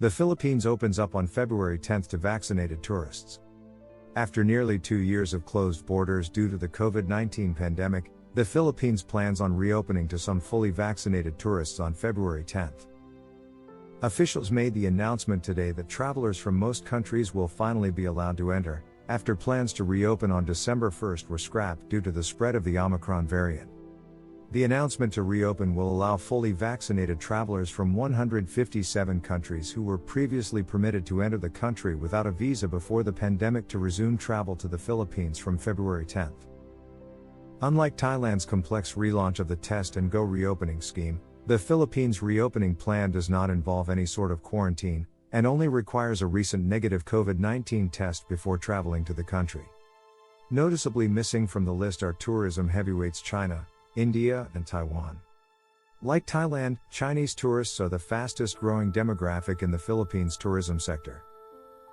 The Philippines opens up on February 10 to vaccinated tourists. After nearly 2 years of closed borders due to the COVID-19 pandemic, the Philippines plans on reopening to some fully vaccinated tourists on February 10. Officials made the announcement today that travelers from most countries will finally be allowed to enter, after plans to reopen on December 1 were scrapped due to the spread of the Omicron variant. The announcement to reopen will allow fully vaccinated travelers from 157 countries who were previously permitted to enter the country without a visa before the pandemic to resume travel to the Philippines from February 10. Unlike Thailand's complex relaunch of the test and go reopening scheme, the Philippines' reopening plan does not involve any sort of quarantine, and only requires a recent negative COVID-19 test before traveling to the country. Noticeably missing from the list are tourism heavyweights China, India, and Taiwan. Like Thailand, Chinese tourists are the fastest growing demographic in the Philippines' tourism sector.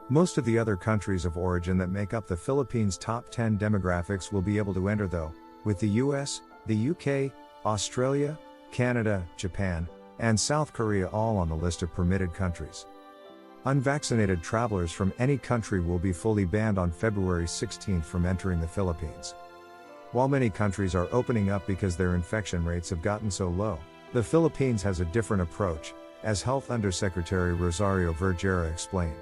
Most of the other countries of origin that make up the Philippines' top 10 demographics will be able to enter though, with the US, the UK, Australia, Canada, Japan, and South Korea all on the list of permitted countries. Unvaccinated travelers from any country will be fully banned on February 16 from entering the Philippines. While many countries are opening up because their infection rates have gotten so low, the Philippines has a different approach, as Health Undersecretary Rosario Vergara explained.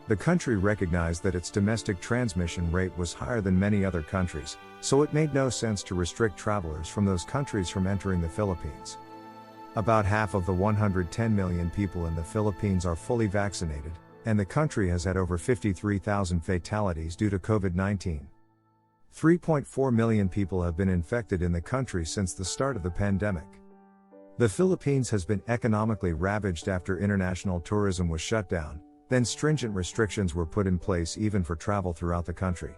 The country recognized that its domestic transmission rate was higher than many other countries, so it made no sense to restrict travelers from those countries from entering the Philippines. About half of the 110 million people in the Philippines are fully vaccinated, and the country has had over 53,000 fatalities due to COVID-19. 3.4 million people have been infected in the country since the start of the pandemic. The Philippines has been economically ravaged after international tourism was shut down, then stringent restrictions were put in place even for travel throughout the country.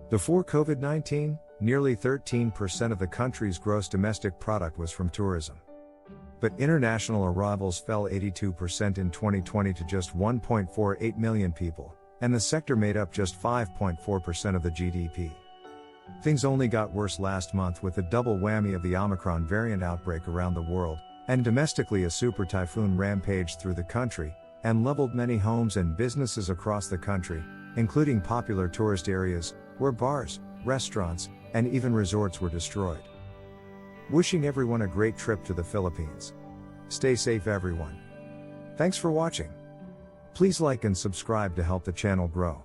Before COVID-19, nearly 13% of the country's gross domestic product was from tourism. But international arrivals fell 82% in 2020 to just 1.48 million people, and the sector made up just 5.4% of the GDP. Things only got worse last month with the double whammy of the Omicron variant outbreak around the world, and domestically a super typhoon rampaged through the country, and leveled many homes and businesses across the country, including popular tourist areas, where bars, restaurants, and even resorts were destroyed. Wishing everyone a great trip to the Philippines. Stay safe everyone. Thanks for watching. Please like and subscribe to help the channel grow.